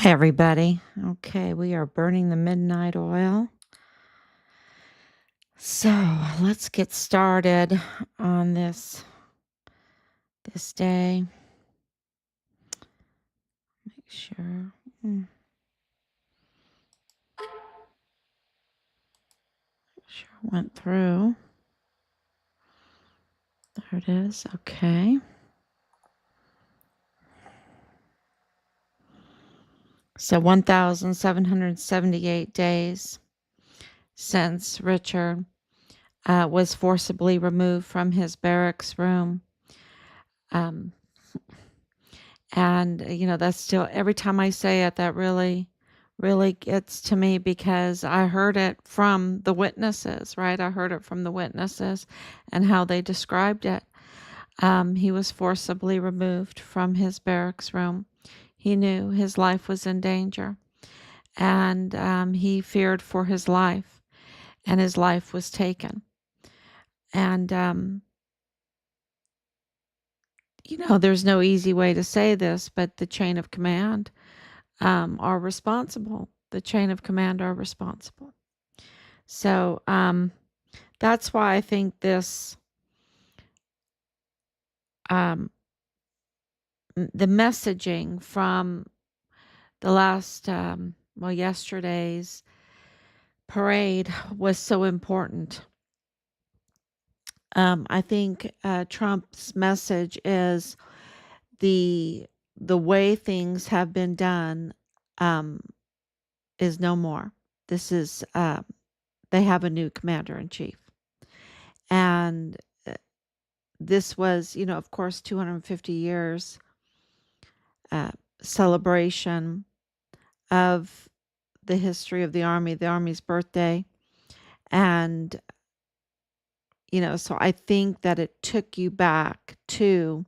Hi, everybody. Okay, we are burning the midnight oil. So let's get started on this day. Make sure. Make sure it went through. There it is. Okay. So 1,778 days since Richard was forcibly removed from his barracks room. And, that's still, every time I say it, that really gets to me because I heard it from the witnesses, right? I heard it from the witnesses and how they described it. He was forcibly removed from his barracks room. He knew his life was in danger, and he feared for his life, and his life was taken. And, there's no easy way to say this, but the chain of command are responsible. The chain of command are responsible. So that's why I think this, the messaging from the last, yesterday's parade was so important. I think Trump's message is the way things have been done is no more. This is they have a new commander in chief, and this was, of course, 250 years celebration of the history of the Army's birthday, and so I think that it took you back to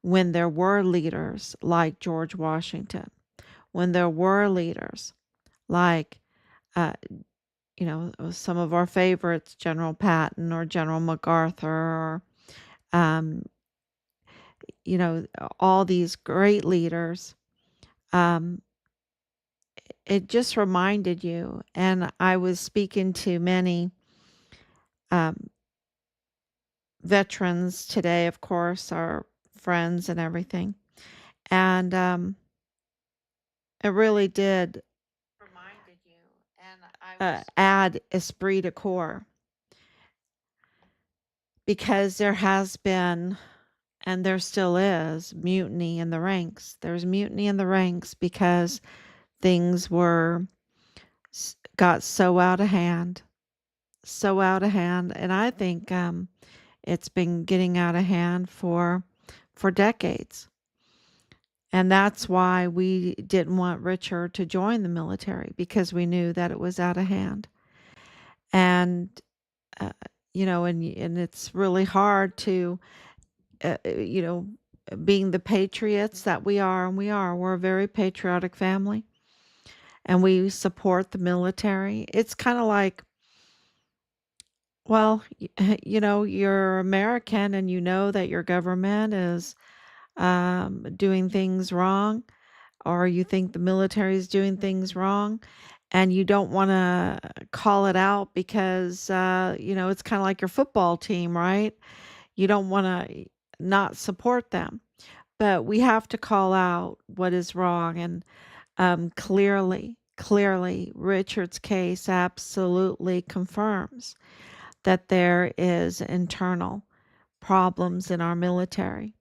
when there were leaders like George Washington, when there were leaders like, some of our favorites, General Patton or General MacArthur, or, all these great leaders. It just reminded you, and I was speaking to many veterans today, of course, our friends and everything. And it really did reminded you and add esprit de corps, because there has been, and there still is, mutiny in the ranks. There's mutiny in the ranks because things got so out of hand, and I think it's been getting out of hand for decades. And that's why we didn't want Richard to join the military, because we knew that it was out of hand. And and it's really hard to being the patriots that we are, and we're a very patriotic family, and we support the military. It's kind of like, well, you're American, and you know that your government is doing things wrong, or you think the military is doing things wrong, and you don't want to call it out because, it's kind of like your football team, right? You don't want to not support them, but we have to call out what is wrong. And clearly, Richard's case absolutely confirms that there is internal problems in our military.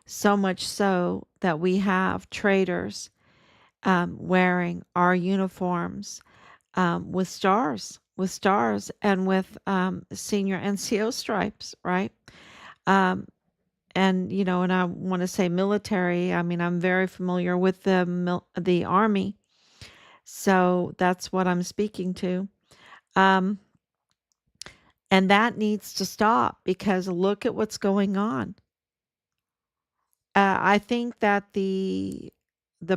So much so that we have traitors wearing our uniforms with stars, and with senior NCO stripes, right? And and I want to say military. I mean, I'm very familiar with the Army, so that's what I'm speaking to. And that needs to stop, because look at what's going on. I think that the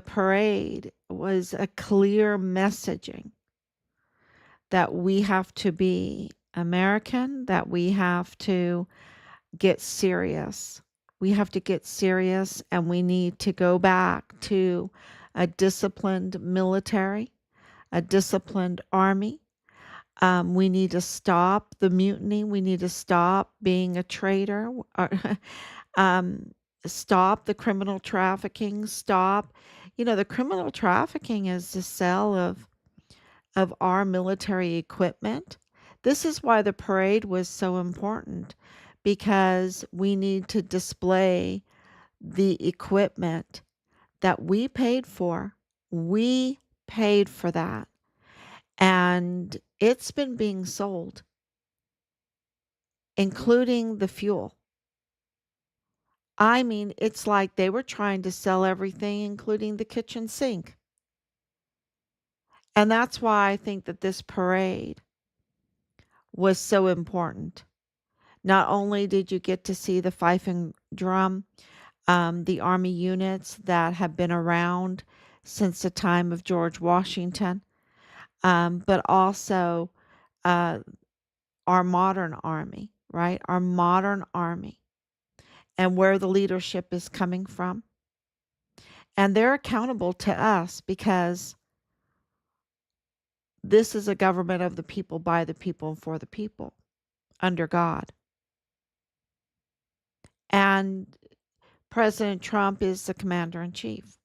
parade was a clear messaging that we have to be American, that we have to get serious. We have to get serious, and we need to go back to a disciplined military, a disciplined army. We need to stop the mutiny. We need to stop being a traitor. um, Stop the criminal trafficking. Stop. The criminal trafficking is the sale of our military equipment. This is why the parade was so important, because we need to display the equipment that we paid for. We paid for that. And it's been being sold, including the fuel. I mean, it's like they were trying to sell everything, including the kitchen sink. And that's why I think that this parade was so important. Not only did you get to see the fife and drum, the Army units that have been around since the time of George Washington, but also uh, our modern Army, right? Our modern Army, and where the leadership is coming from. And they're accountable to us because this is a government of the people, by the people, and for the people, under God. And President Trump is the commander in chief.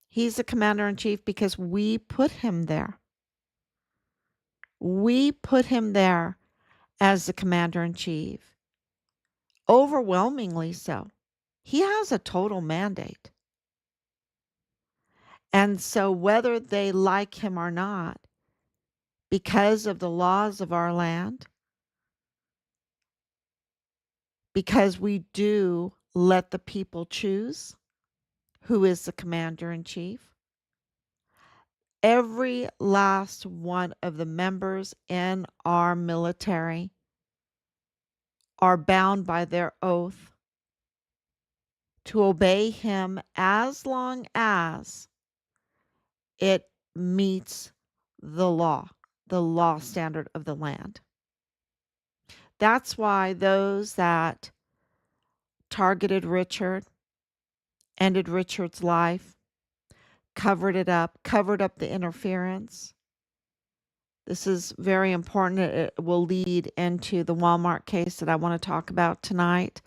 He's the commander in chief because we put him there. We put him there as the commander in chief. Overwhelmingly so. He has a total mandate. And so, whether they like him or not, because of the laws of our land, because we do let the people choose who is the commander in chief, every last one of the members in our military are bound by their oath to obey him as long as it meets the law standard of the land. That's why those that targeted Richard, ended Richard's life, covered it up, covered up the interference. This is very important. It will lead into the Walmart case that I want to talk about tonight.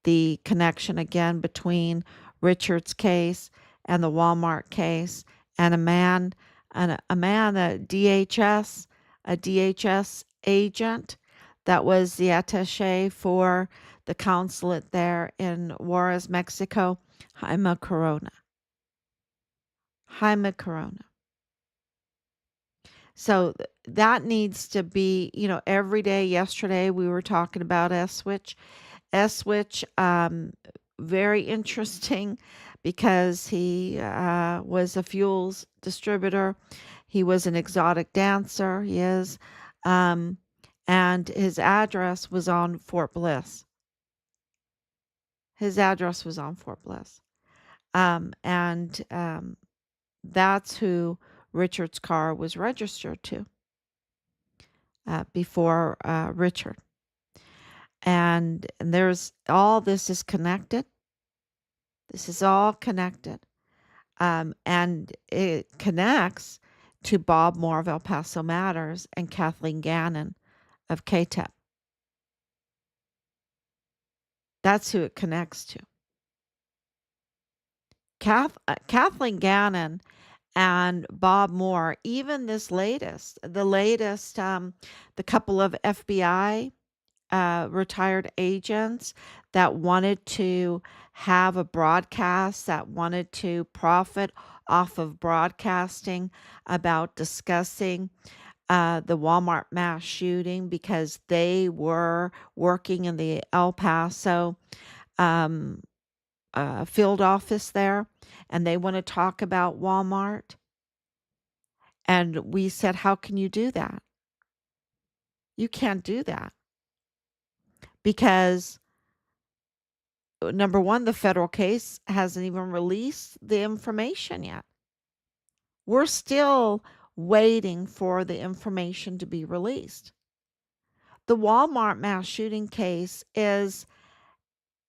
The connection again between Richard's case and the Walmart case, and a DHS agent that was the attaché for the consulate there in Juarez, Mexico, Jaime Corona. Jaime Corona. So that needs to be, every day. Yesterday we were talking about S-Switch. S-Switch, very interesting because he was a fuels distributor. He was an exotic dancer. He is. And his address was on Fort Bliss. His address was on Fort Bliss. And that's who Richard's car was registered to before Richard. And there's all this is connected. This is all connected. And it connects to Bob Moore of El Paso Matters and Kathleen Gannon of KTEP. That's who it connects to. Kathleen Gannon and Bob Moore, even the latest, the couple of FBI retired agents that wanted to have a broadcast, that wanted to profit off of broadcasting about discussing the Walmart mass shooting because they were working in the El Paso field office there, and they want to talk about Walmart. And we said, how can you do that? You can't do that because number one, the federal case hasn't even released the information yet. We're still waiting for the information to be released. The Walmart mass shooting case is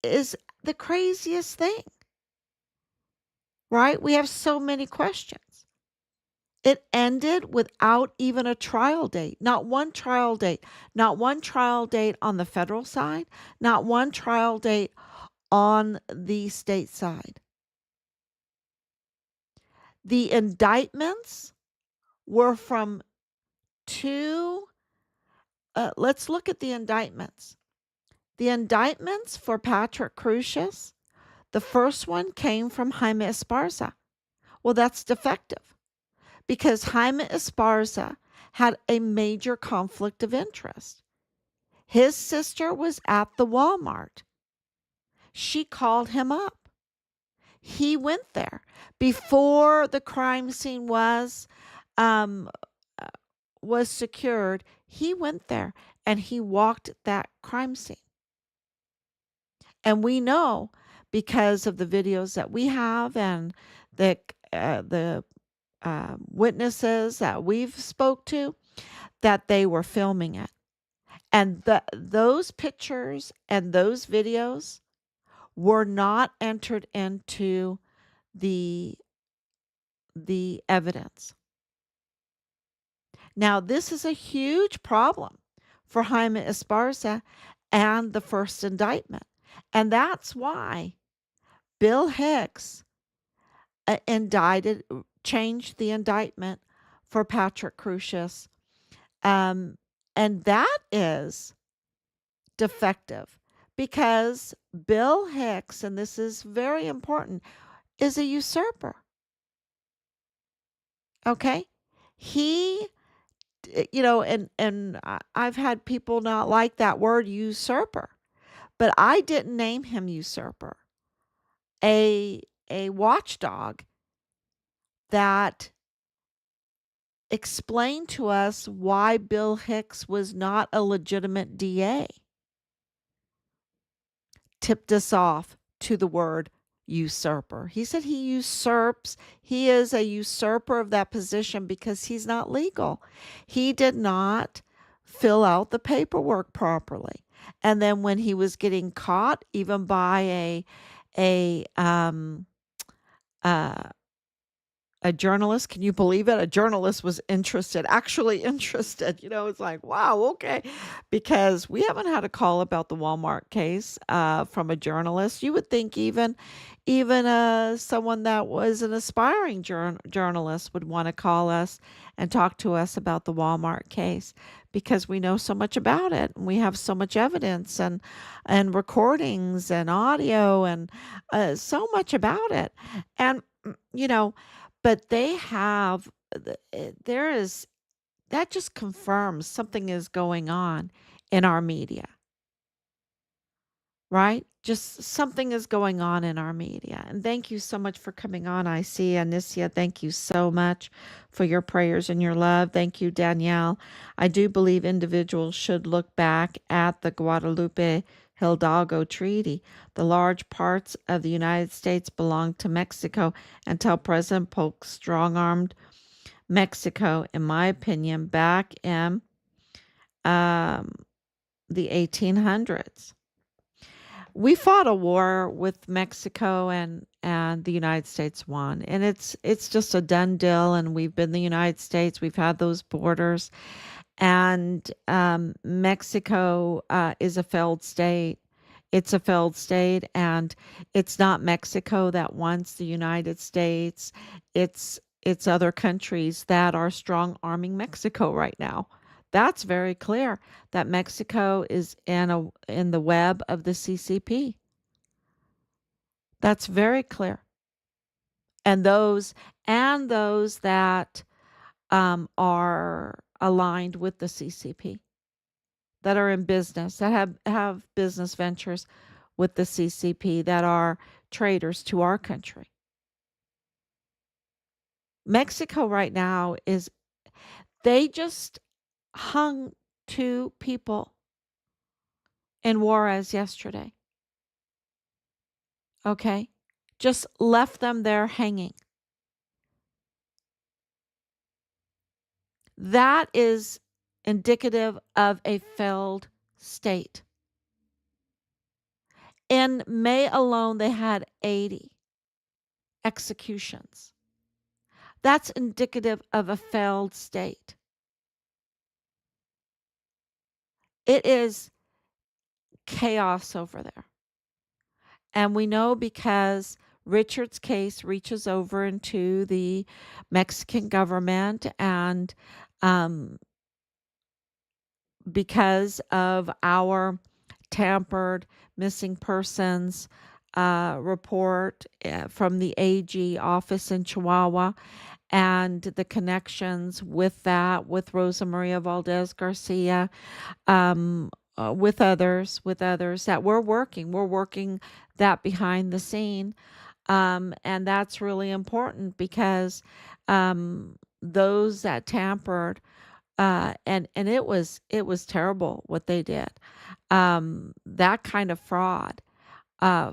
the craziest thing. right? We have so many questions. It ended without even a trial date. Not one trial date. Not one trial date on the federal side. Not one trial date on the state side. The indictments were from two. Let's look at the indictments. The indictments for Patrick Crucius, the first one came from Jaime Esparza. Well, that's defective because Jaime Esparza had a major conflict of interest. His sister was at the Walmart. She called him up. He went there before the crime scene um, was secured. He went there and he walked that crime scene. And we know because of the videos that we have and the witnesses that we've spoke to that they were filming it. And those pictures and those videos were not entered into the evidence. Now, this is a huge problem for Jaime Esparza and the first indictment. And that's why Bill Hicks changed the indictment for Patrick Crucius. And that is defective because Bill Hicks, and this is very important, is a usurper. Okay? He, and I've had people not like that word usurper, but I didn't name him usurper. A watchdog that explained to us why Bill Hicks was not a legitimate DA tipped us off to the word usurper. He said he usurps. He is a usurper of that position because he's not legal. He did not fill out the paperwork properly. And then when he was getting caught, even by a uh, a journalist, can you believe it? A journalist was actually interested. It's like, wow, okay. Because we haven't had a call about the Walmart case from a journalist. You would think even someone that was an aspiring journalist would want to call us and talk to us about the Walmart case because we know so much about it. And we have so much evidence and recordings and audio and so much about it. And, you know, but there is, that just confirms something is going on in our media, right? Just something is going on in our media. And thank you so much for coming on. I see Anicia. Thank you so much for your prayers and your love. Thank you, Danielle. I do believe individuals should look back at the Guadalupe Hidalgo Treaty. The large parts of the United States belonged to Mexico until President Polk strong armed Mexico, in my opinion, back in um, the 1800s. We fought a war with Mexico and the United States won. And it's just a done deal. And we've been the United States. We've had those borders. And Mexico is a failed state. It's a failed state, and it's not Mexico that wants the United States. It's other countries that are strong arming Mexico right now. That's very clear that Mexico is in the web of the CCP. That's very clear. And those that are aligned with the CCP, that are in business, that have business ventures with the CCP, that are traitors to our country. Mexico right now they just hung two people in Juarez yesterday. Okay? Just left them there hanging. That is indicative of a failed state. In May alone, they had 80 executions. That's indicative of a failed state. It is chaos over there. And we know because Richard's case reaches over into the Mexican government, and um, because of our tampered missing persons report from the AG office in Chihuahua, and the connections with that, with Rosa Maria Valdez Garcia, um, with others that we're working that behind the scene, and that's really important because those that tampered, and it was terrible what they did. That kind of fraud,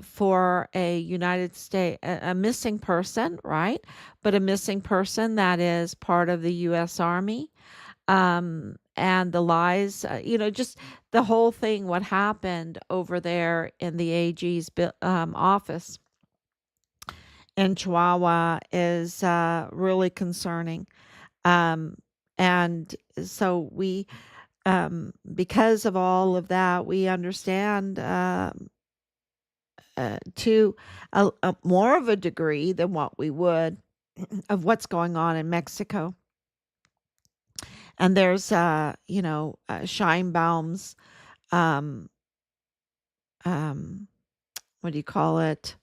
for a United States, a missing person, right? But a missing person that is part of the U.S. Army, and the lies, just the whole thing, what happened over there in the AG's office in Chihuahua is really concerning. Um, and so because of all of that, we understand to a more of a degree than what we would of what's going on in Mexico. And there's, Scheinbaum's, um, um, what do you call it?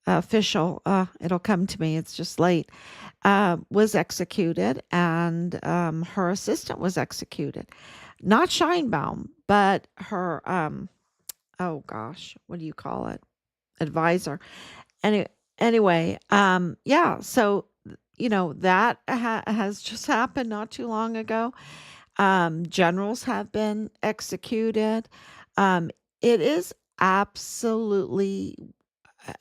Official, it'll come to me. It's just late. Was executed, and her assistant was executed. Not Scheinbaum, but her, oh gosh, what do you call it? Advisor. Any, anyway, yeah. So that has just happened not too long ago. Generals have been executed. Um, it is absolutely,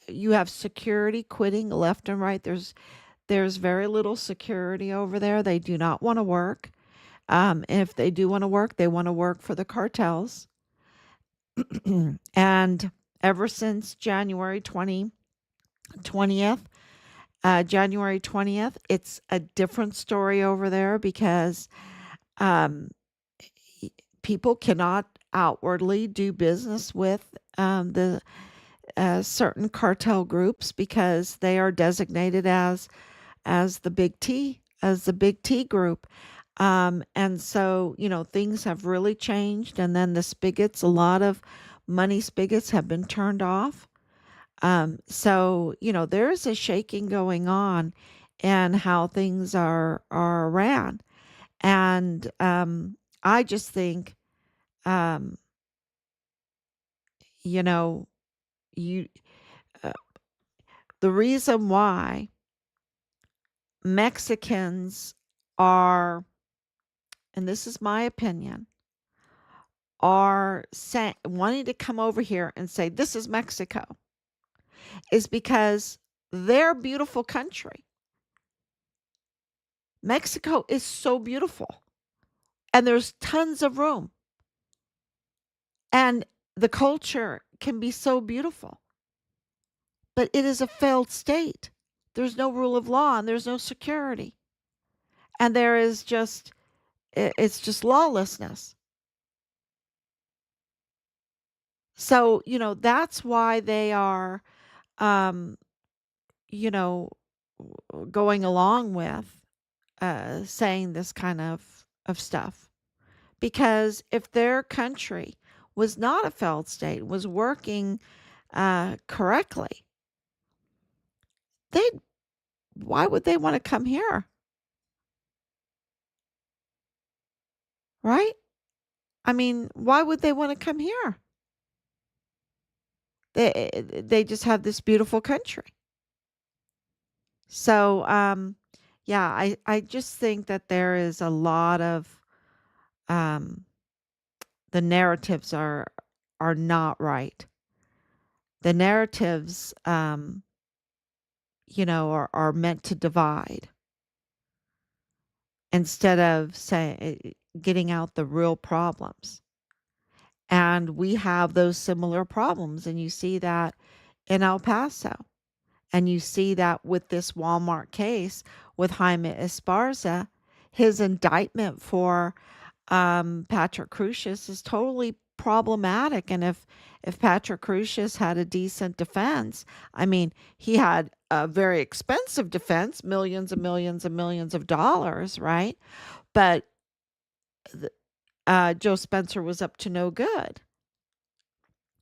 you have security quitting left and right. There's very little security over there. They do not want to work. If they do want to work, they want to work for the cartels. And ever since twentieth, January 20th, it's a different story over there because um, people cannot outwardly do business with the certain cartel groups because they are designated as the big T, as the big T group. And so, things have really changed. And then the spigots, a lot of money spigots have been turned off. So, there's a shaking going on and how things are ran. And I just think, um, you know, you uh, the reason why Mexicans are, and this is my opinion, are wanting to come over here and say this is Mexico, is because their beautiful country, Mexico, is so beautiful, and there's tons of room, and the culture can be so beautiful, but it is a failed state. There's no rule of law and there's no security, and there is just it's just lawlessness. So, that's why they are, um, you know, going along with saying this kind of stuff. Because if their country was not a failed state, was working correctly, they why would they want to come here, right? I mean, why would they want to come here? They just have this beautiful country. So, yeah, I just think that there is a lot of um, the narratives are not right. The narratives, are meant to divide instead of getting out the real problems. And we have those similar problems, and you see that in El Paso. And you see that with this Walmart case with Jaime Esparza, his indictment for Patrick Crucius is totally problematic. And if Patrick Crucius had a decent defense, I mean, he had a very expensive defense, millions and millions and millions of dollars, right? But Joe Spencer was up to no good.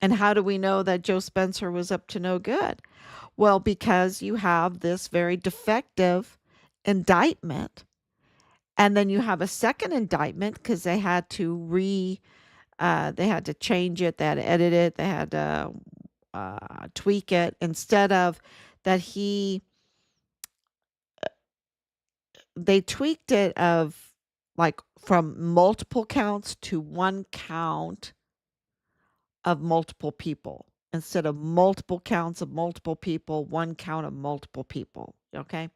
And how do we know that Joe Spencer was up to no good? Well, because you have this very defective indictment. And then you have a second indictment because they had to change it, they had to edit it, they had to tweak it instead of that they tweaked it of like from multiple counts to one count of multiple people instead of multiple counts of multiple people, one count of multiple people. Okay.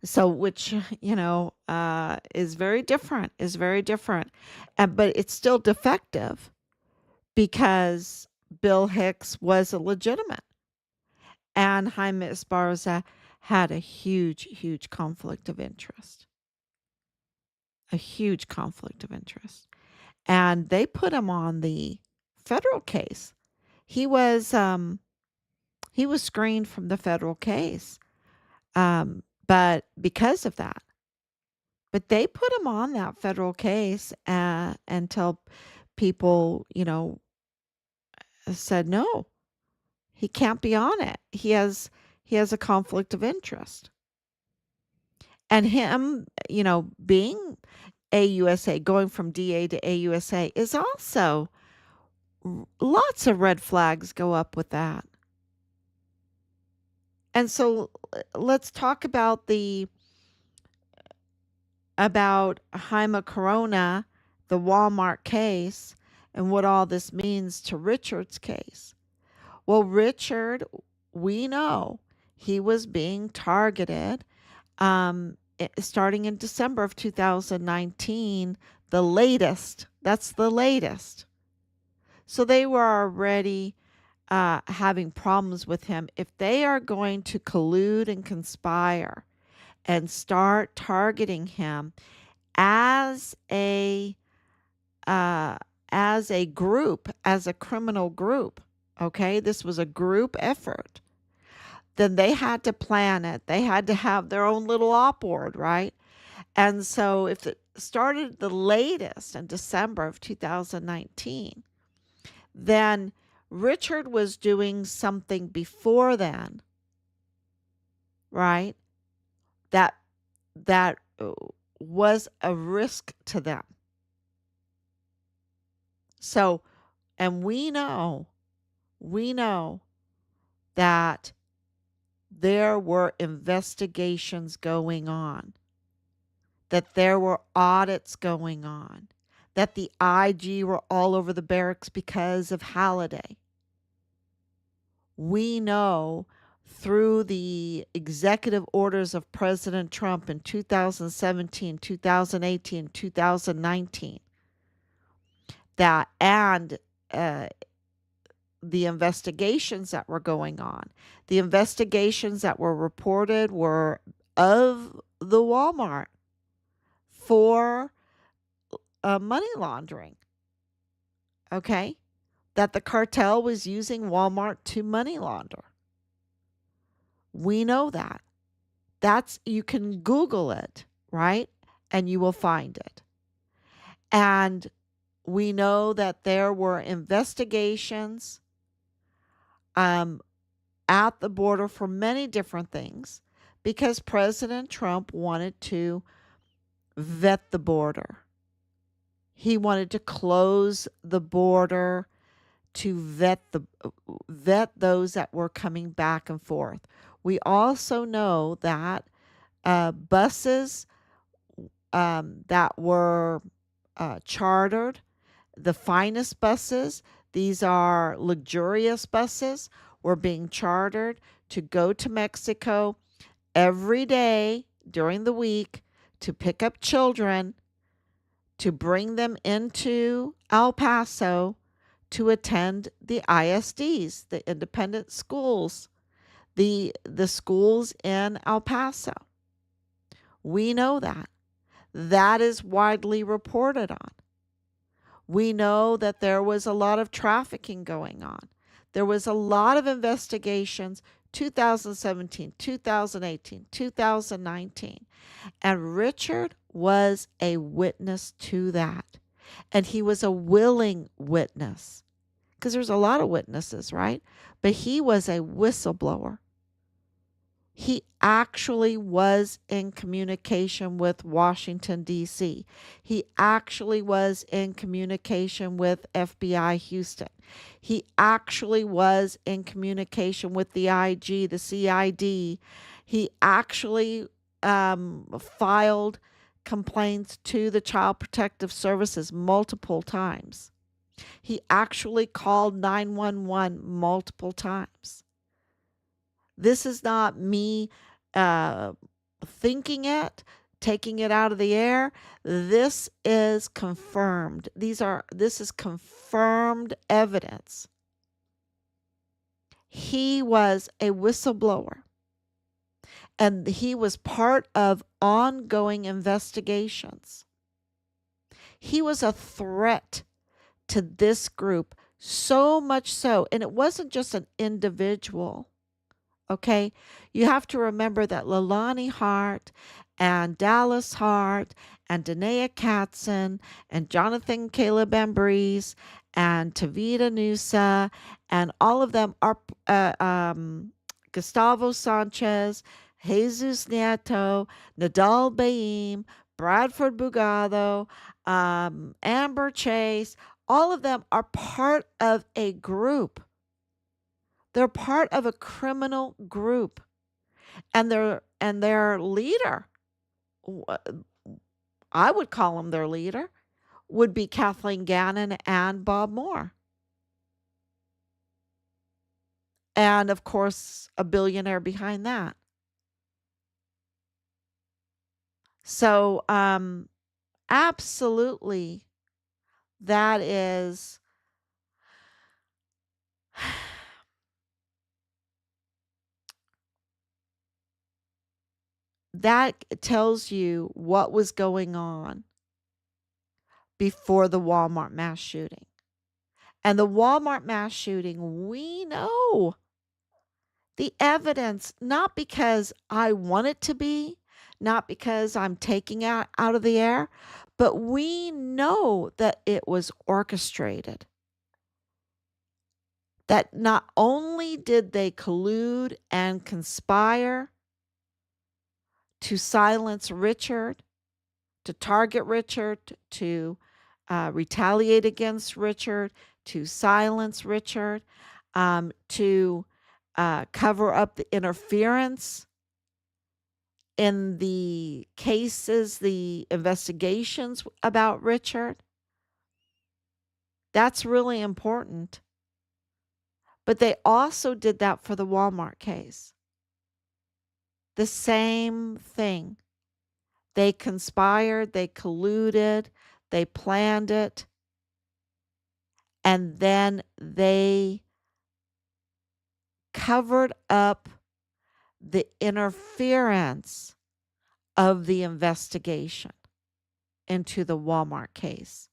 So, which, is very different, but it's still defective because Bill Hicks was illegitimate and Jaime Esparza had a huge, huge conflict of interest, a huge conflict of interest. And they put him on the federal case. He was screened from the federal case, but because of that. But they put him on that federal case until people, said no, he can't be on it. He has a conflict of interest. And him, being AUSA, going from DA to AUSA is also lots of red flags go up with that. And so let's talk about Jaime Corona, the Walmart case, and what all this means to Richard's case. Well, Richard, we know he was being targeted starting in December of 2019, the latest. That's the latest. So they were already having problems with him. If they are going to collude and conspire and start targeting him as a group, as a criminal group, okay, this was a group effort, then they had to plan it. They had to have their own little op board, right? And so if it started the latest in December of 2019, then Richard was doing something before then, right? That was a risk to them. So, and we know that there were investigations going on, that there were audits going on, that the IG were all over the barracks because of Halliday. We know through the executive orders of President Trump in 2017, 2018, 2019, that and the investigations that were going on. The investigations that were reported were of the Walmart for money laundering. Okay? That the cartel was using Walmart to money launder. We know that. You can Google it, right? And you will find it. And we know that there were investigations at the border for many different things because President Trump wanted to vet the border. He wanted to close the border to vet those that were coming back and forth. We also know that buses that were chartered, the finest buses, these are luxurious buses, were being chartered to go to Mexico every day during the week to pick up children, to bring them into El Paso, to attend the ISDs, the independent schools, the schools in El Paso. We know that. That is widely reported on. We know that there was a lot of trafficking going on. There was a lot of investigations, 2017, 2018, 2019. And Richard was a witness to that. And he was a willing witness, because there's a lot of witnesses, right? But he was a whistleblower. He actually was in communication with Washington, D.C. He actually was in communication with FBI Houston. He actually was in communication with the IG, the CID. He actually filed complaints to the Child Protective Services multiple times. He actually called 911 multiple times. This is not me thinking it, taking it out of the air. This is confirmed. This is confirmed evidence. He was a whistleblower, and he was part of ongoing investigations. He was a threat to this group, so much so, and it wasn't just an individual. Okay, you have to remember that Leilani Hart and Dallas Hart and Danae Katzen and Jonathan Caleb Ambrose and Tavita Nusa and all of them are Gustavo Sanchez, Jesus Nieto, Nidal Baem, Bradford Bugado, Amber Chase. All of them are part of a group. They're part of a criminal group, and their leader, I would call him their leader, would be Kathleen Gannon and Bob Moore. And of course, a billionaire behind that. So, absolutely, that is that tells you what was going on before the Walmart mass shooting. And the Walmart mass shooting, we know the evidence, not because I want it to be, not because I'm taking it out of the air, but we know that it was orchestrated. That not only did they collude and conspire to silence Richard, to target Richard, to retaliate against Richard, to silence Richard, to cover up the interference in the cases, the investigations about Richard. That's really important. But they also did that for the Walmart case. The same thing. They conspired, they colluded, they planned it, and then they covered up the interference of the investigation into the Walmart case.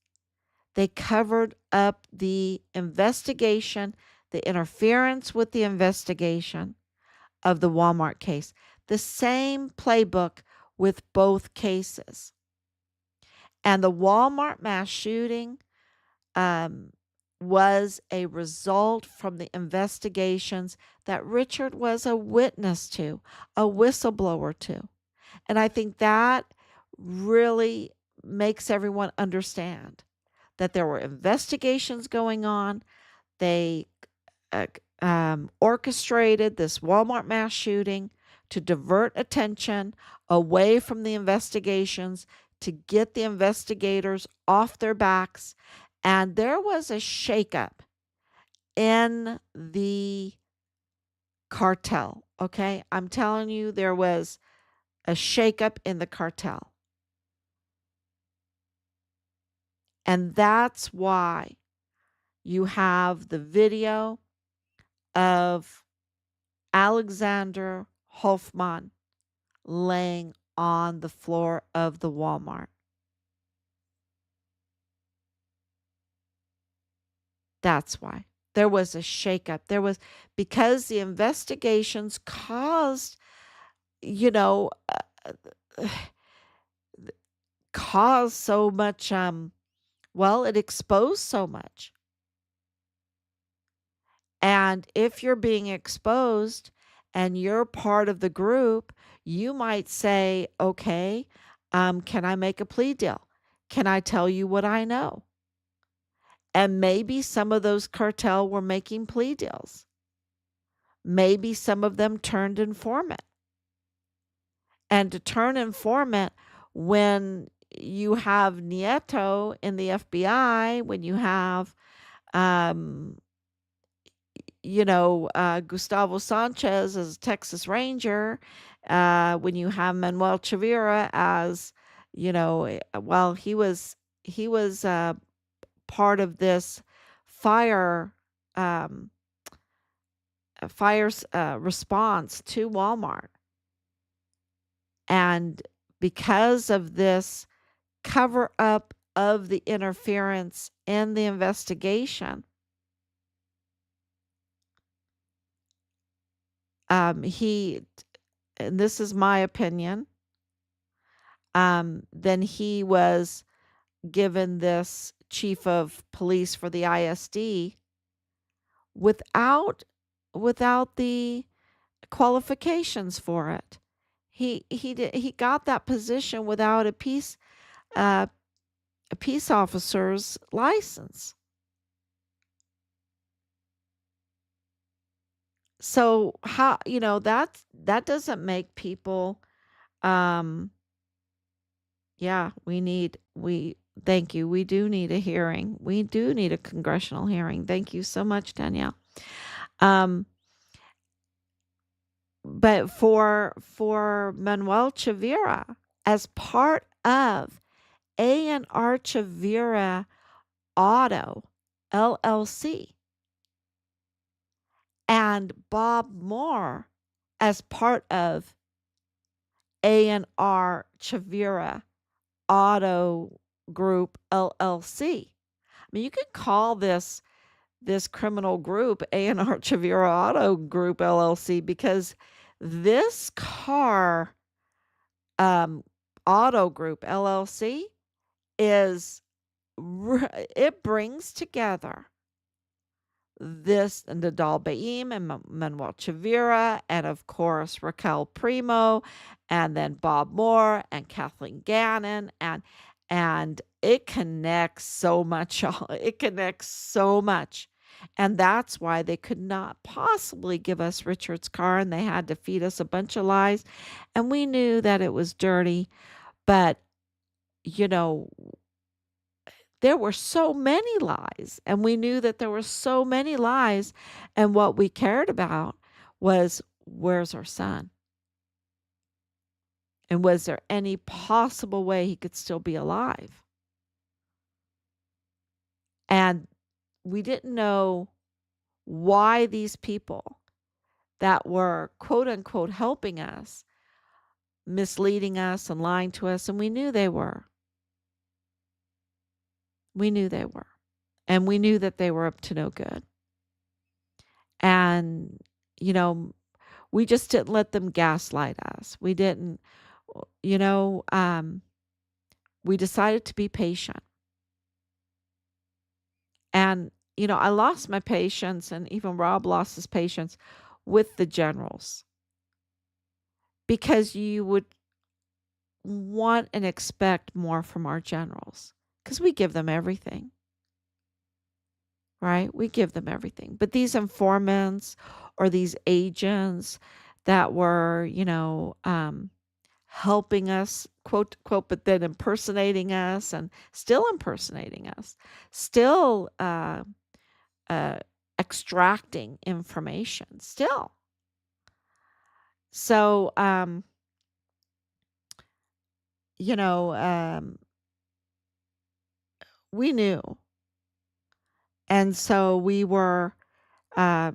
They covered up the investigation, the interference with the investigation of the Walmart case. The same playbook with both cases. And the Walmart mass shooting was a result from the investigations that Richard was a witness to, a whistleblower to. And I think that really makes everyone understand that there were investigations going on. They orchestrated this Walmart mass shooting to divert attention away from the investigations, to get the investigators off their backs. And there was a shakeup in the cartel. Okay, I'm telling you, there was a shakeup in the cartel. And that's why You have the video of Alexander Hofmann laying on the floor of the Walmart. That's why. There was a shakeup. There was, because the investigations caused, you know, caused so much, well, it exposed so much. And if you're being exposed and you're part of the group, you might say, okay, can I make a plea deal? Can I tell you what I know? And maybe some of those cartel were making plea deals. Maybe some of them turned informant. And to turn informant, when you have Nieto in the FBI, when you have, um, Gustavo Sanchez as Texas Ranger, when you have Manuel Chavira as, well, he was part of this fire um, response to Walmart. And because of this cover up of the interference in the investigation, he, and this is my opinion, then he was given this chief of police for the ISD without the qualifications for it. He got that position without uh, a peace officer's license. So how, that doesn't make people, um yeah, we thank you. We do need a hearing. We do need a congressional hearing. Thank you so much, Danielle. Um but for Manuel Chavira, as part of A&R Chavira Auto LLC, and Bob Moore as part of A&R Chavira Auto Group LLC. I mean, you could call this criminal group A&R Chavira Auto Group LLC, because this car auto group LLC is it brings together this Nidal Baem and Manuel Chavira, and of course Raquel Primo, and then Bob Moore and Kathleen Gannon, and it connects so much. It connects so much. And that's why they could not possibly give us Richard's car, and they had to feed us a bunch of lies. And we knew that it was dirty, but you know, there were so many lies, and we knew that there were so many lies, and what we cared about was, where's our son? And was there any possible way he could still be alive? And we didn't know why these people that were quote unquote helping us, misleading us and lying to us, and we knew they were. We knew they were. And we knew that they were up to no good. And, you know, we just didn't let them gaslight us. We didn't, you know, we decided to be patient. And, I lost my patience, and even Rob lost his patience with the generals, because you would want and expect more from our generals, because we give them everything, right? We give them everything. But these informants or these agents that were, helping us, quote, quote, but then impersonating us and still impersonating us, still extracting information, still. So, you know, we knew And so we were uh,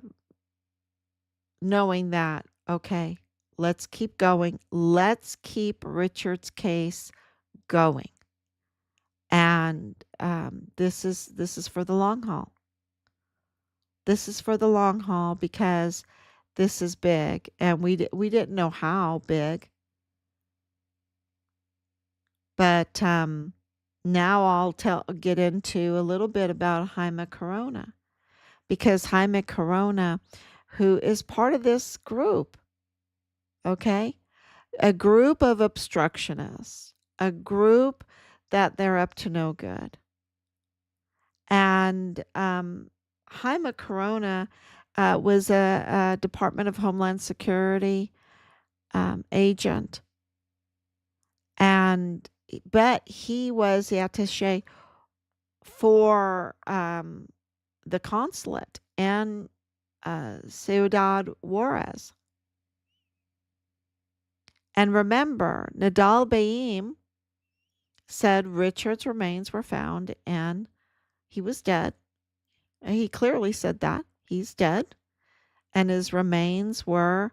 knowing that, okay, let's keep going. Let's keep Richard's case going. And this is for the long haul. This is for the long haul because this is big, and we didn't know how big, but now get into a little bit about Jaime Corona, because Jaime Corona, who is part of this group, okay, a group of obstructionists, a group that they're up to no good, and Jaime Corona was a Department of Homeland Security agent, and but he was the attaché for the consulate in Ciudad Juarez. And remember, Nidal Baem said Richard's remains were found and he was dead. And he clearly said that he's dead, and his remains were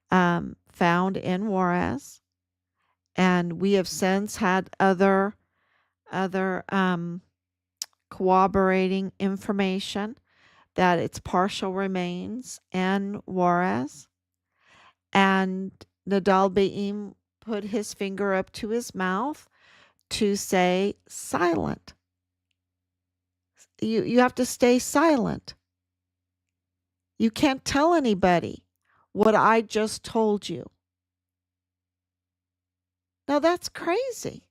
found in Juarez. And we have since had other corroborating information that it's partial remains in Juarez. And Nidal Baem put his finger up to his mouth to say silent. You have to stay silent. You can't tell anybody what I just told you. Now that's crazy.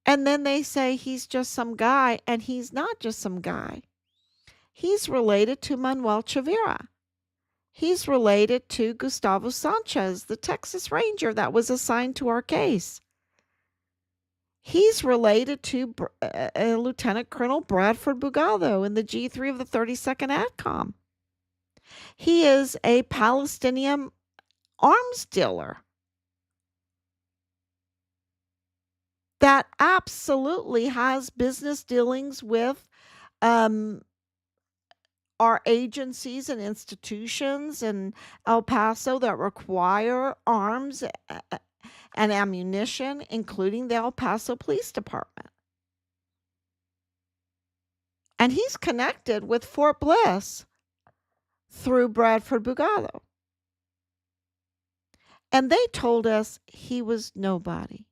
And then they say he's just some guy, and he's not just some guy. He's related to Manuel Chavira. He's related to Gustavo Sanchez, the Texas Ranger that was assigned to our case. He's related to Lieutenant Colonel Bradford Bugado in the G3 of the 32nd ATCOM. He is a Palestinian arms dealer that absolutely has business dealings with our agencies and institutions in El Paso that require arms and ammunition, including the El Paso Police Department. And he's connected with Fort Bliss through Bradford Bugado. And they told us he was nobody.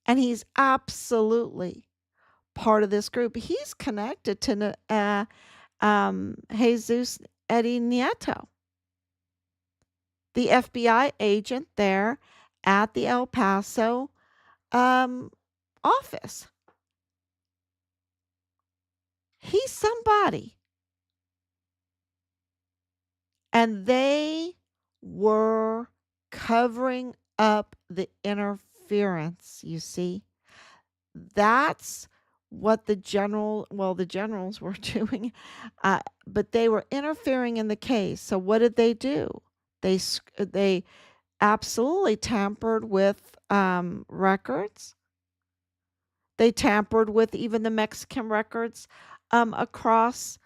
And he's absolutely part of this group. He's connected to Jesus Eddie Nieto, the FBI agent there at the El Paso office. He's somebody. And they were covering up the interference, you see. That's what the generals were doing, but they were interfering in the case. So what did they do? They absolutely tampered with records. They tampered with even the Mexican records across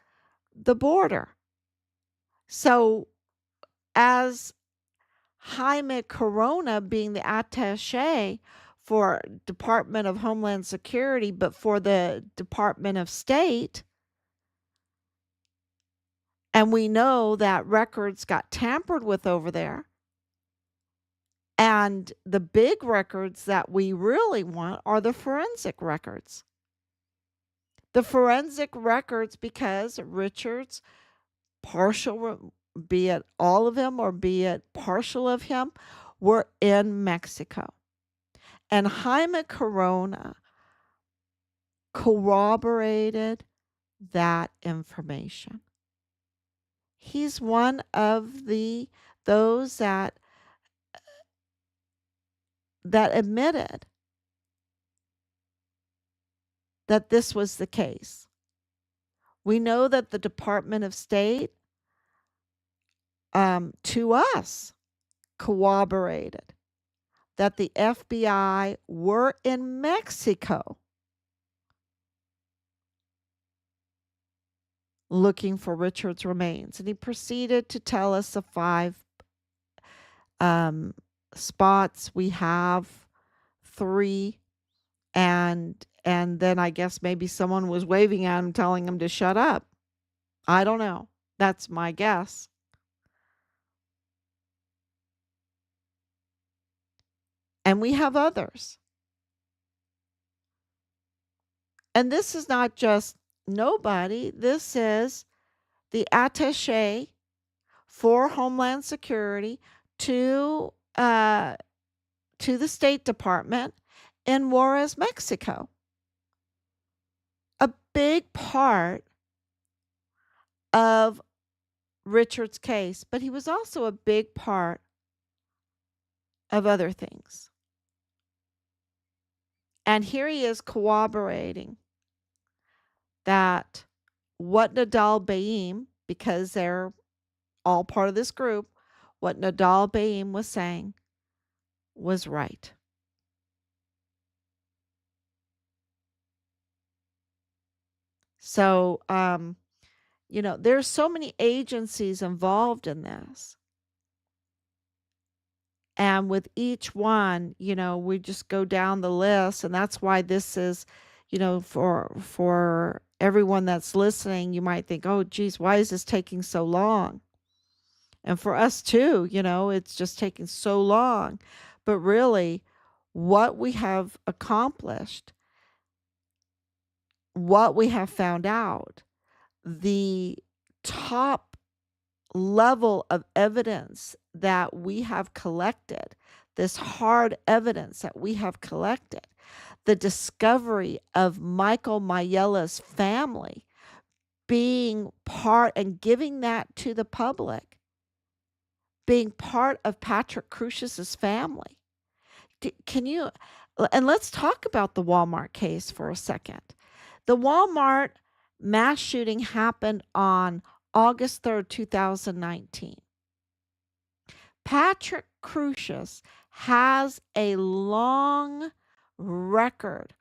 the border. So as Jaime Corona being the attaché for Department of Homeland Security, but for the Department of State, and we know that records got tampered with over there. And the big records that we really want are the forensic records. The forensic records, because Richard's partial, be it all of him or be it partial of him, were in Mexico. And Jaime Corona corroborated that information. He's one of those that admitted that this was the case. We know that the Department of State, to us, corroborated that the FBI were in Mexico looking for Richard's remains. And he proceeded to tell us the 5 spots. We have 3, and then I guess maybe someone was waving at him telling him to shut up. I don't know. That's my guess. And we have others. And this is not just nobody. This is the attaché for Homeland Security to the State Department in Juarez, Mexico. A big part of Richard's case, but he was also a big part of other things. And here he is corroborating that what Nidal Baem, because they're all part of this group, what Nidal Baem was saying was right. So, there's so many agencies involved in this. And with each one, we just go down the list. And that's why this is, for everyone that's listening, you might think, oh, geez, why is this taking so long? And for us too, it's just taking so long. But really, what we have accomplished, what we have found out, the top level of evidence that we have collected, this hard evidence that we have collected, the discovery of Michael Mayela's family being part and giving that to the public, being part of Patrick Crucius's family. And let's talk about the Walmart case for a second. The Walmart mass shooting happened on August 3rd, 2019. Patrick Crucius has a long record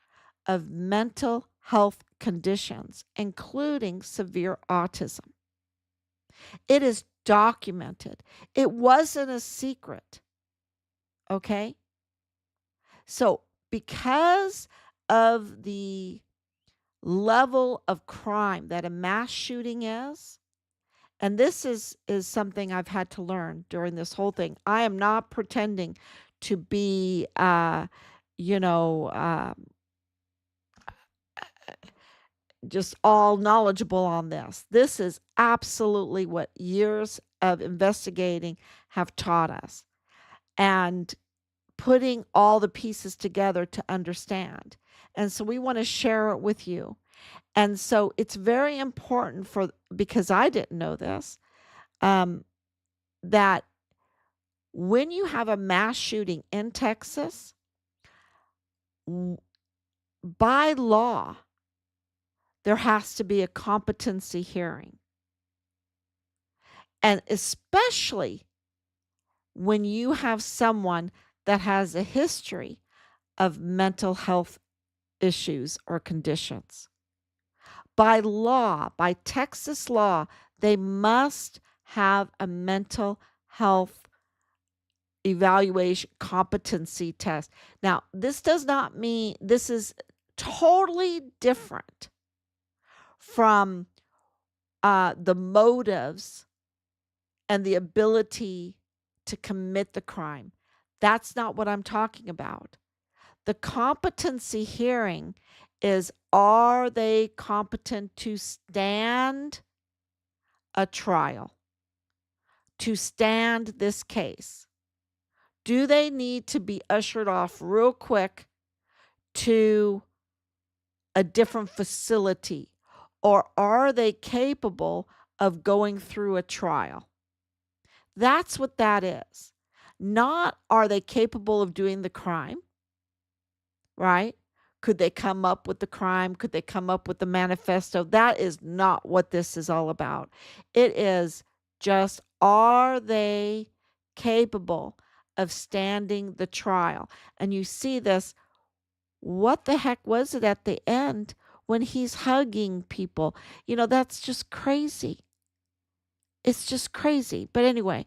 of mental health conditions, including severe autism. It is documented. It wasn't a secret. Okay? So, because of the level of crime that a mass shooting is, and this is something I've had to learn during this whole thing. I am not pretending to be, just all knowledgeable on this. This is absolutely what years of investigating have taught us, and putting all the pieces together to understand. And so we want to share it with you. And so it's very important because I didn't know this, that when you have a mass shooting in Texas, by law, there has to be a competency hearing. And especially when you have someone that has a history of mental health issues or conditions. By law, by Texas law, they must have a mental health evaluation competency test. Now, this does not mean, this is totally different from the motives and the ability to commit the crime. That's not what I'm talking about. The competency hearing is, are they competent to stand a trial, to stand this case? Do they need to be ushered off real quick to a different facility? Or are they capable of going through a trial? That's what that is. Not, are they capable of doing the crime, right? Could they come up with the crime? Could they come up with the manifesto? That is not what this is all about. It is just, are they capable of standing the trial. And you see this, what the heck was it at the end when he's hugging people? That's just crazy. It's just crazy. But anyway,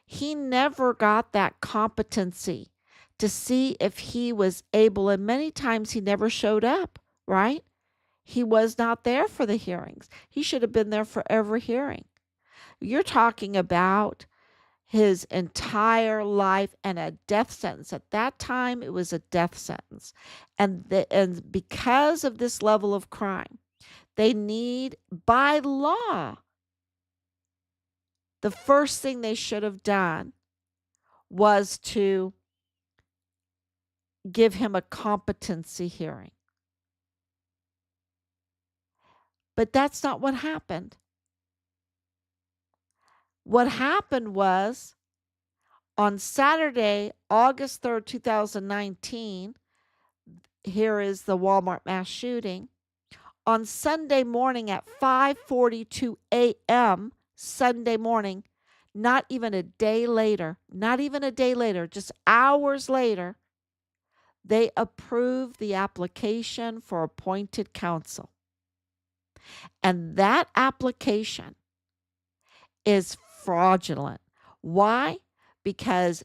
he never got that competency to see if he was able, and many times he never showed up, right? He was not there for the hearings. He should have been there for every hearing. You're talking about his entire life and a death sentence. At that time, it was a death sentence. And because of this level of crime, they need, by law, the first thing they should have done was to give him a competency hearing. But that's not what happened. What happened was, on Saturday, August 3rd, 2019, here is the Walmart mass shooting. On Sunday morning at 5:42 a.m., Sunday morning, not even a day later, just hours later, they approved the application for appointed counsel. And that application is fraudulent. Why? Because,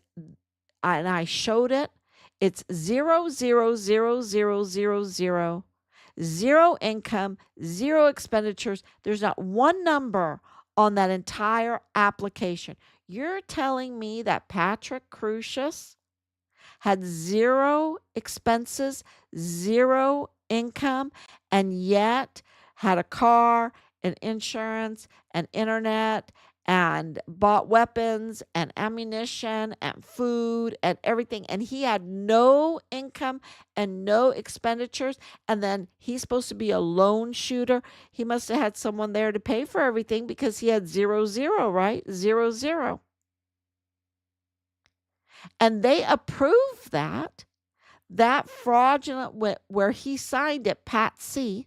and I showed it, it's 0, 0 income, 0 expenditures. There's not one number on that entire application. You're telling me that Patrick Crucius had 0 expenses, 0 income, and yet had a car and insurance and internet and bought weapons and ammunition and food and everything, and he had no income and no expenditures, and then he's supposed to be a lone shooter. He must have had someone there to pay for everything because he had 0, right? 0. And they approved that fraudulent, where he signed it, Pat C.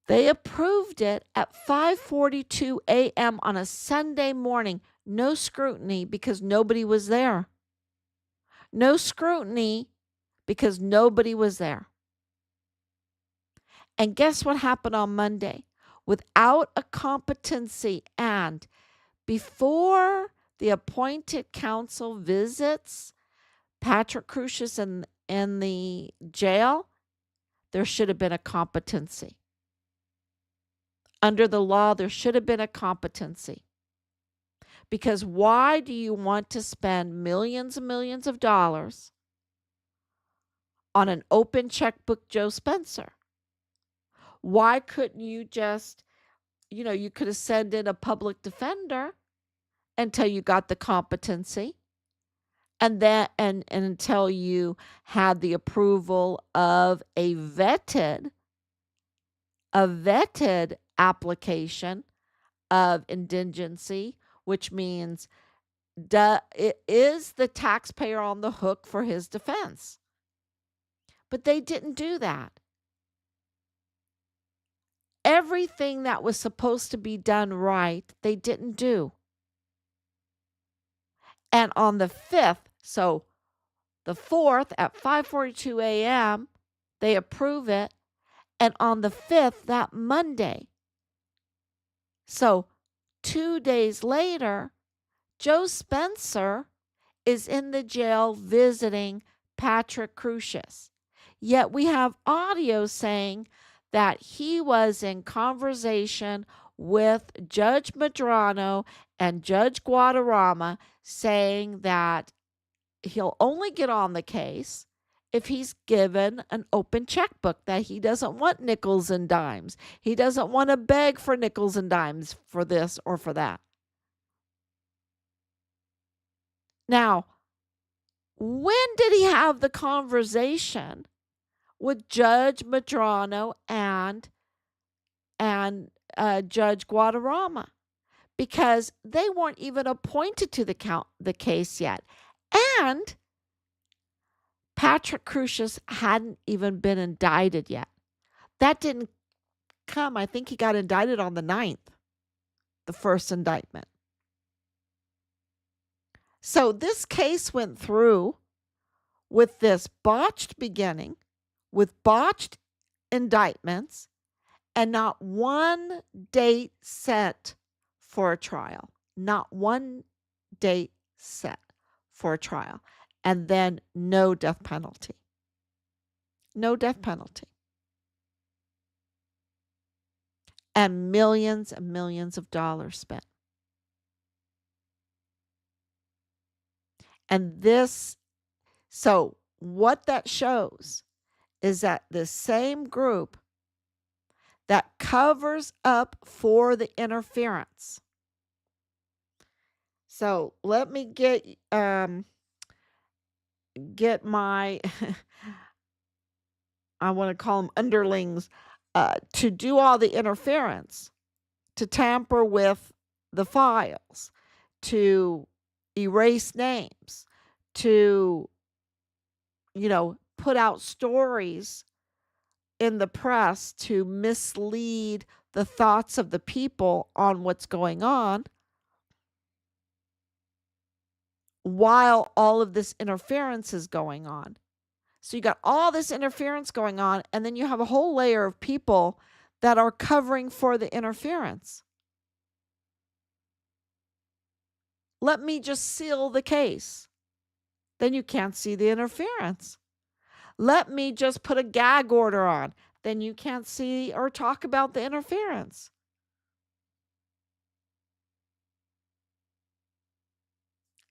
They approved it at 5:42 a.m. on a Sunday morning. No scrutiny because nobody was there. No scrutiny because nobody was there. And guess what happened on Monday? Without a competency and before the appointed counsel visits Patrick Crucius in the jail, there should have been a competency. Under the law, there should have been a competency. Because why do you want to spend millions and millions of dollars on an open checkbook Joe Spencer? Why couldn't you just, you could have sent in a public defender until you got the competency, and until you had the approval of a vetted application of indigency, which means is the taxpayer on the hook for his defense? But they didn't do that. Everything that was supposed to be done right, they didn't do. And on the 5th, so the 4th at 5:42 a.m., they approve it. And on the 5th, that Monday, so 2 days later, Joe Spencer is in the jail visiting Patrick Crucius. Yet we have audio saying that he was in conversation with Judge Medrano and Judge Guadarrama, saying that he'll only get on the case if he's given an open checkbook, that he doesn't want nickels and dimes. He doesn't want to beg for nickels and dimes for this or for that. Now, when did he have the conversation with Judge Medrano and Judge Guadarrama? Because they weren't even appointed to the case yet. And Patrick Crucius hadn't even been indicted yet. That didn't come. I think he got indicted on the 9th, the first indictment. So this case went through with this botched beginning, with botched indictments, and not one date set for a trial. Not one date set for a trial. And then no death penalty. No death penalty. And millions of dollars spent. And so what that shows is that the same group that covers up for the interference. So let me get my I want to call them underlings to do all the interference, to tamper with the files, to erase names, to put out stories in the press to mislead the thoughts of the people on what's going on, while all of this interference is going on. So you got all this interference going on, and then you have a whole layer of people that are covering for the interference. Let me just seal the case. Then you can't see the interference. Let me just put a gag order on. Then you can't see or talk about the interference.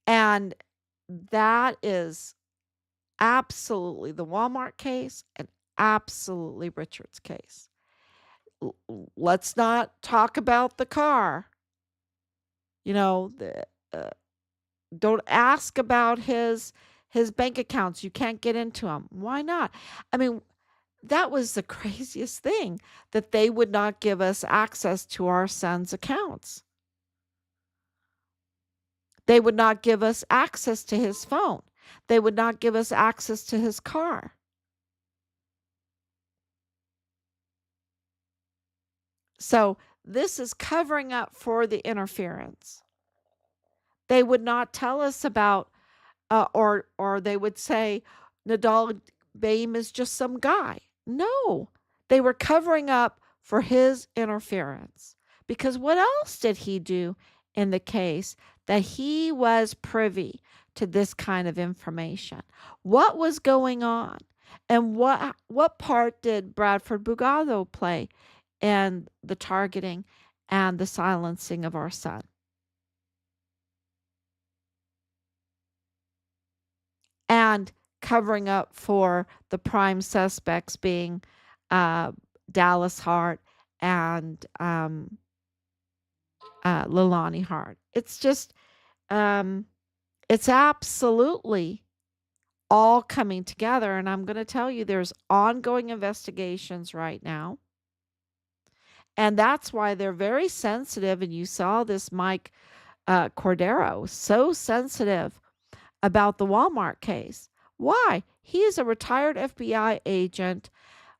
And that is absolutely the Walmart case and absolutely Richard's case. Let's not talk about the car. Don't ask about his bank accounts. You can't get into them. Why not? I mean, that was the craziest thing, that they would not give us access to our son's accounts. They would not give us access to his phone. They would not give us access to his car. So this is covering up for the interference. They would not tell us about, or they would say Nidal Baem is just some guy. No, they were covering up for his interference. Because what else did he do in the case that he was privy to this kind of information? What was going on? And what part did Bradford Bugado play in the targeting and the silencing of our son? And covering up for the prime suspects being Dallas Hart and Leilani Hart. It's just, it's absolutely all coming together. And I'm going to tell you, there's ongoing investigations right now. And that's why they're very sensitive. And you saw this Mike Cordero, so sensitive about the Walmart case. Why? He is a retired FBI agent.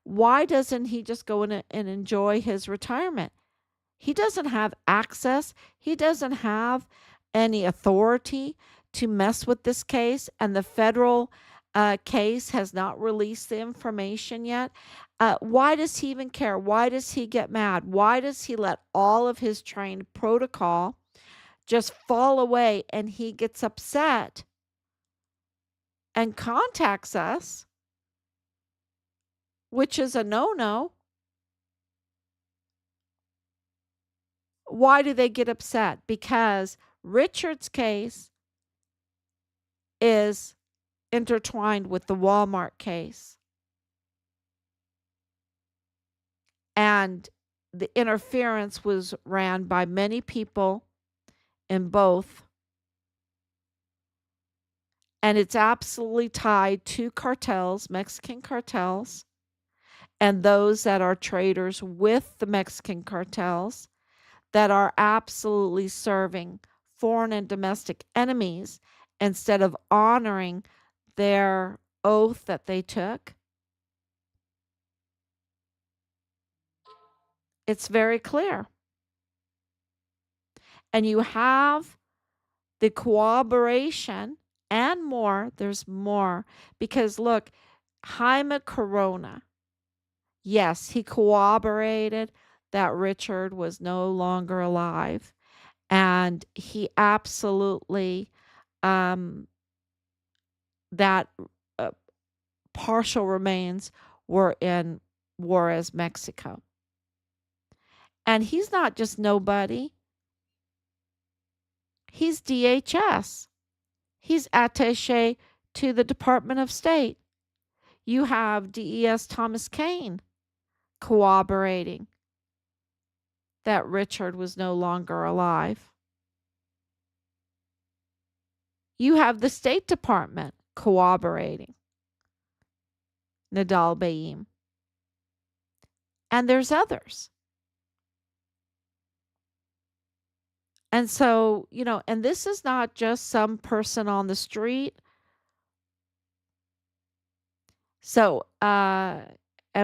Why doesn't he just go in and enjoy his retirement? He doesn't have access. He doesn't have any authority to mess with this case, and the federal case has not released the information yet. Why does he even care? Why does he get mad? Why does he let all of his trained protocol just fall away, and he gets upset and contacts us, which is a no-no? Why do they get upset? Because Richard's case is intertwined with the Walmart case. And the interference was ran by many people in both. And it's absolutely tied to cartels, Mexican cartels, and those that are traders with the Mexican cartels that are absolutely serving foreign and domestic enemies instead of honoring their oath that they took. It's very clear. And you have the cooperation and more. There's more because look, Jaime Corona, yes, he corroborated that Richard was no longer alive, and he absolutely um, that uh, partial remains were in Juarez, Mexico. And he's not just nobody, he's DHS. He's attaché to the Department of State. You have DES Thomas Kane corroborating that Richard was no longer alive. You have the State Department corroborating Nidal Baem. And there's others. And so, and this is not just some person on the street. So, and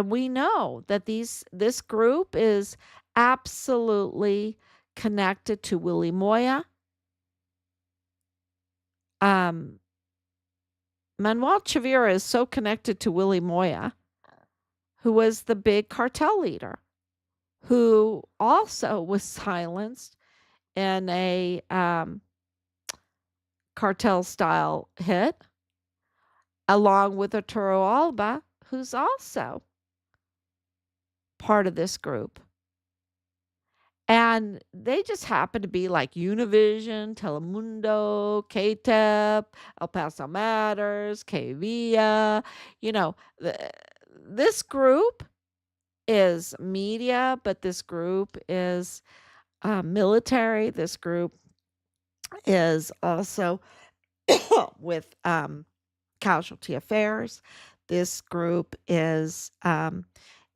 we know that this group is absolutely connected to Willie Moya. Manuel Chavira is so connected to Willie Moya, who was the big cartel leader, who also was silenced in a cartel style hit, along with Arturo Alba, who's also part of this group. And they just happen to be like Univision, Telemundo, KTEP, El Paso Matters, KVIA. This group is media, but this group is military. This group is also with casualty affairs. This group is, in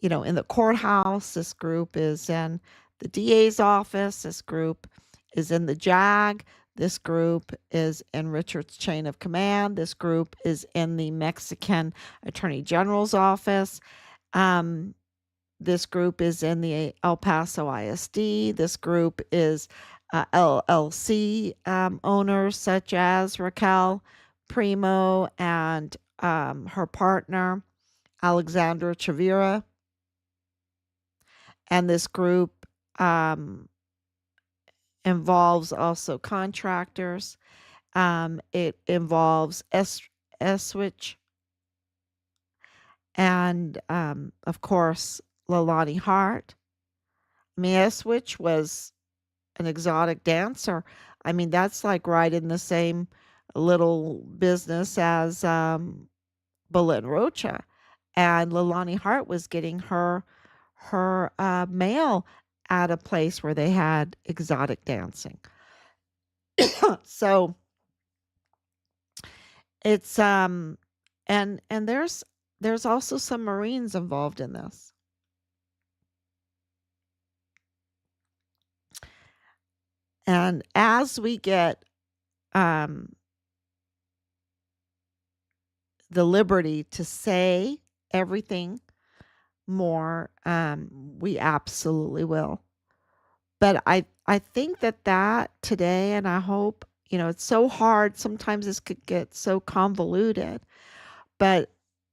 the courthouse. This group is in the DA's office. This group is in the JAG. This group is in Richard's chain of command. This group is in the Mexican Attorney General's office. This group is in the El Paso ISD. This group is LLC owners such as Raquel Primo and her partner, Alexandra Chavira. And this group involves also contractors. It involves Eswich and, of course, Leilani Hart. Eswich was an exotic dancer. That's like right in the same little business as Bullet and Rocha. And Leilani Hart was getting her mail at a place where they had exotic dancing. So it's and there's also some Marines involved in this. And as we get the liberty to say everything more, we absolutely will. But I think that today, and I hope, it's so hard. Sometimes this could get so convoluted. But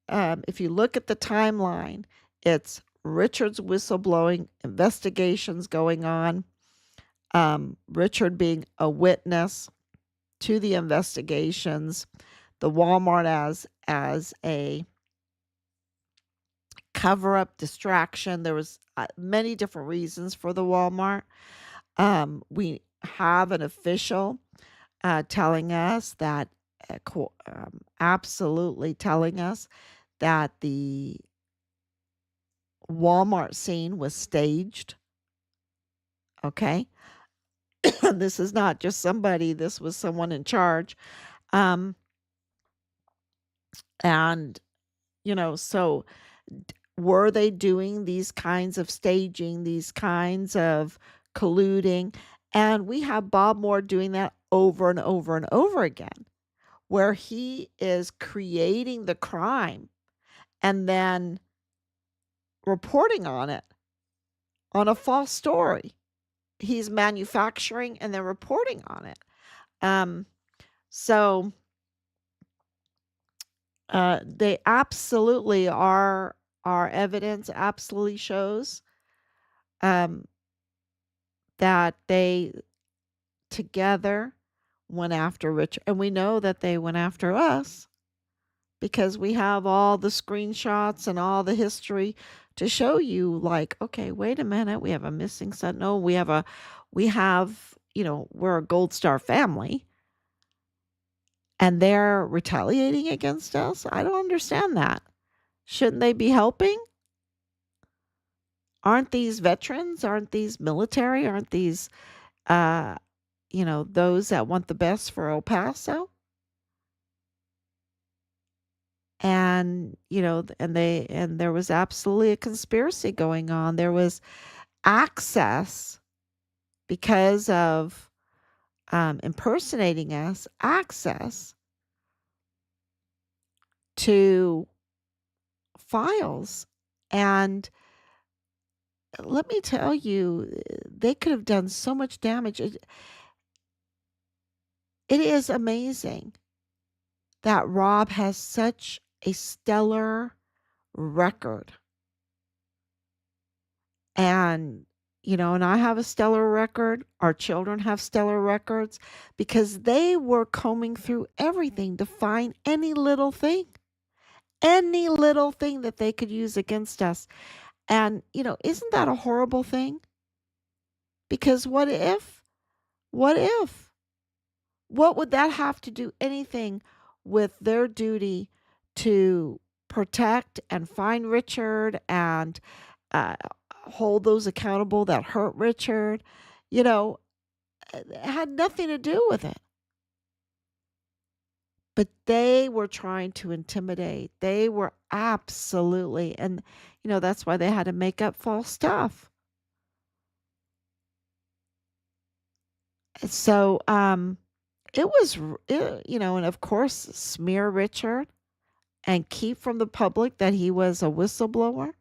if you look at the timeline, it's Richard's whistleblowing investigations going on. Richard being a witness to the investigations, the Walmart as a cover-up distraction. There was many different reasons for the Walmart. We have an official telling us that, absolutely telling us that the Walmart scene was staged. Okay. This is not just somebody, this was someone in charge. And, so were they doing these kinds of staging, these kinds of colluding? And we have Bob Moore doing that over and over and over again, where he is creating the crime and then reporting on it on a false story. He's manufacturing and then reporting on it. Um, so they absolutely are. Our evidence absolutely shows um, that they together went after Richard, and we know that they went after us because we have all the screenshots and all the history to show you, like, okay, wait a minute, we have a missing son. No, we have, we're a Gold Star family and they're retaliating against us. I don't understand that. Shouldn't they be helping? Aren't these veterans? Aren't these military? Aren't these, uh, those that want the best for El Paso? And and there was absolutely a conspiracy going on. There was access because of impersonating us, access to files. And let me tell you, they could have done so much damage. It is amazing that Rob has such a stellar record. And, and I have a stellar record. Our children have stellar records because they were combing through everything to find any little thing that they could use against us. And, isn't that a horrible thing? Because what if, what would that have to do anything with their duty to protect and find Richard and uh, hold those accountable that hurt Richard? You know, it had nothing to do with it. But they were trying to intimidate. They were absolutely, and that's why they had to make up false stuff. So, it was, and of course, smear Richard and keep from the public that he was a whistleblower.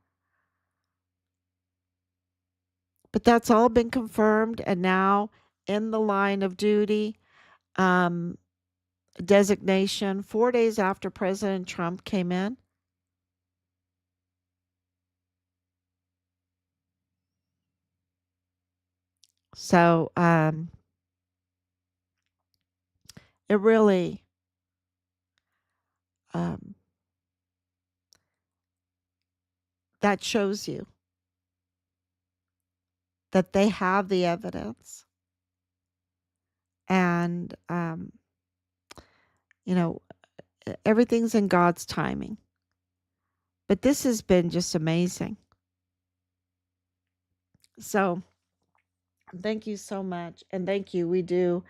But that's all been confirmed, and now in the line of duty, um, designation 4 days after President Trump came in. So, it really, um, that shows you that they have the evidence and, you know, everything's in God's timing. But this has been just amazing. So, thank you so much. And thank you. We do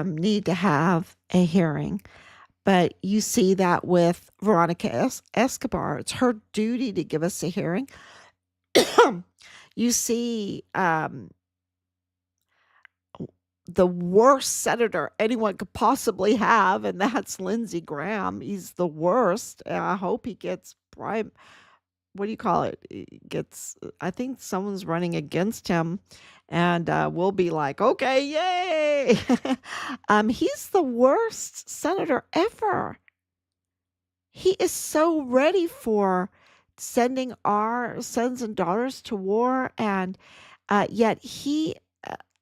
need to have a hearing. But you see that with Veronica Escobar, it's her duty to give us a hearing. You see the worst senator anyone could possibly have, and that's Lindsey Graham. He's the worst. And I hope he gets prime. What do you call it? He gets. I think someone's running against him, and we'll be like, okay, yay! He's the worst senator ever. He is so ready for sending our sons and daughters to war, and yet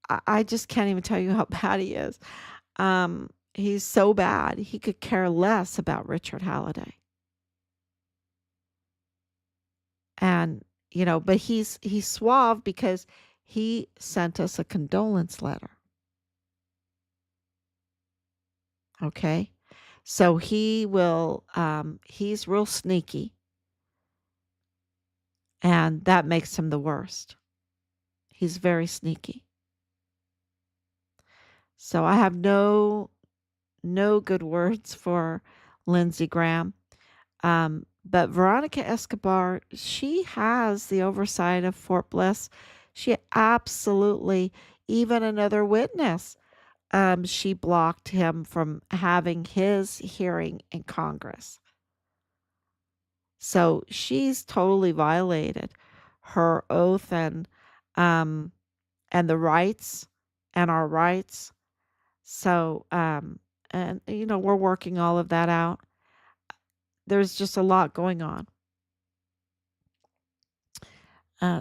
I just can't even tell you how bad he is. He's so bad. He could care less about Richard Halliday. And, but he's suave because he sent us a condolence letter. Okay? So he's real sneaky. And that makes him the worst. He's very sneaky. So I have no good words for Lindsey Graham. But Veronica Escobar, she has the oversight of Fort Bliss. She absolutely, even another witness, she blocked him from having his hearing in Congress. So she's totally violated her oath and the rights and our rights. So, and we're working all of that out. There's just a lot going on.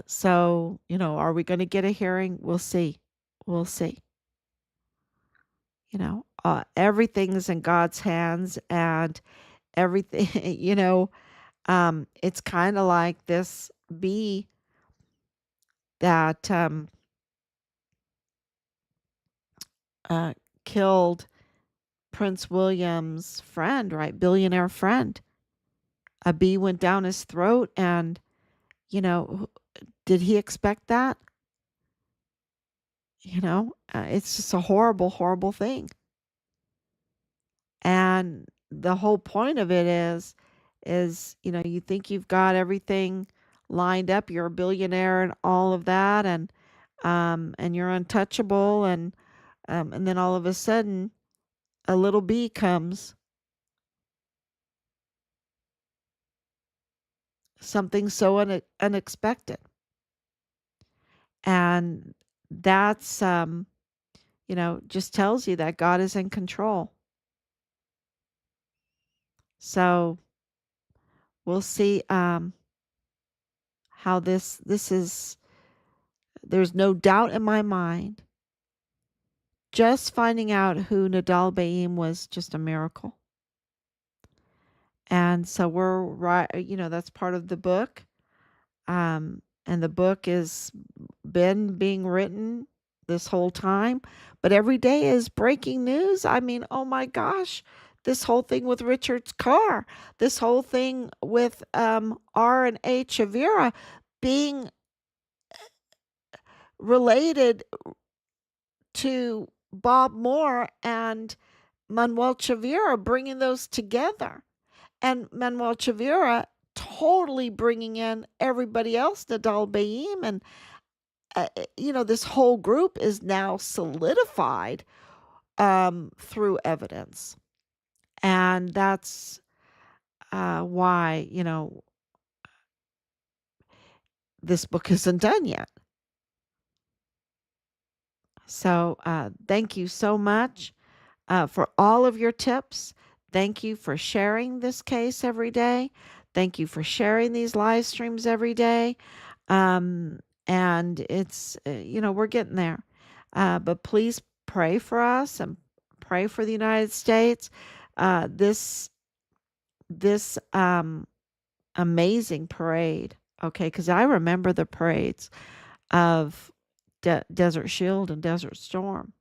So, are we going to get a hearing? We'll see. We'll see. Everything's in God's hands, and everything, it's kind of like this bee that uh, killed Prince William's friend, right? Billionaire friend. A bee went down his throat, and, did he expect that? It's just a horrible, horrible thing. And the whole point of it is, you think you've got everything lined up. You're a billionaire and all of that, and you're untouchable, and then all of a sudden, a little bee comes, something so unexpected, and that's just tells you that God is in control. So we'll see how this is. There's no doubt in my mind. Just finding out who Nidal Baem was just a miracle. And so we're right, that's part of the book. And the book is been being written this whole time, but every day is breaking news. I mean, oh my gosh, this whole thing with Richard's car, this whole thing with R and A Chavira being related to Bob Moore and Manuel Chavira, bringing those together, and Manuel Chavira totally bringing in everybody else, Nidal Baem, and this whole group is now solidified through evidence. And that's why, this book isn't done yet. So thank you so much for all of your tips. Thank you for sharing this case every day. Thank you for sharing these live streams every day. And it's, we're getting there. But please pray for us and pray for the United States. This amazing parade, okay, because I remember the parades of Desert Shield and Desert Storm.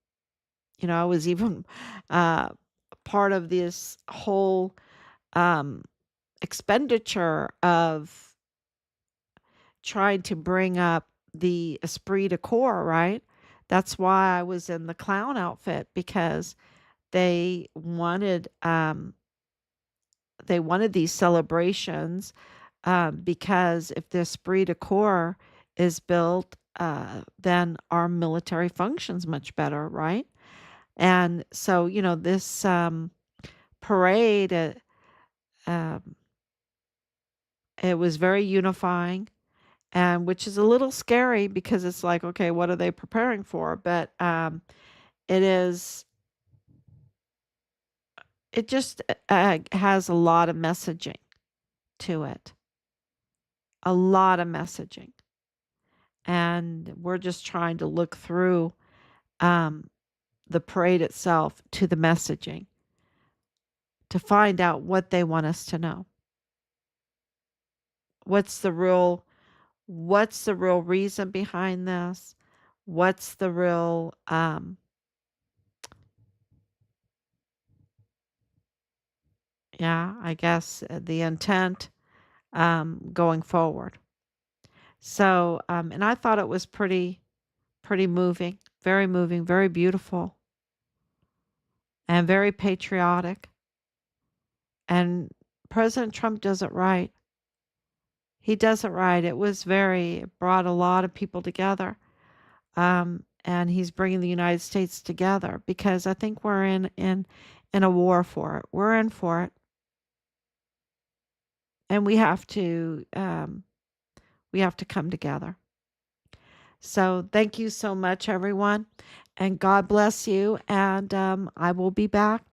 I was even part of this whole expenditure of trying to bring up the esprit de corps, right? That's why I was in the clown outfit, because they wanted these celebrations, because if the esprit de corps is built, then our military functions much better, right? And so, this parade, it was very unifying, and which is a little scary, because it's like, okay, what are they preparing for? But it just has a lot of messaging to it, a lot of messaging, and we're just trying to look through the parade itself to the messaging to find out what they want us to know. What's the real reason behind this? What's the real I guess the intent going forward. So and I thought it was pretty moving, very beautiful, and very patriotic. And President Trump does it right. He does it right. It brought a lot of people together. And he's bringing the United States together, because I think we're in a war for it. We're in for it. And we have to come together. So thank you so much, everyone, and God bless you. And I will be back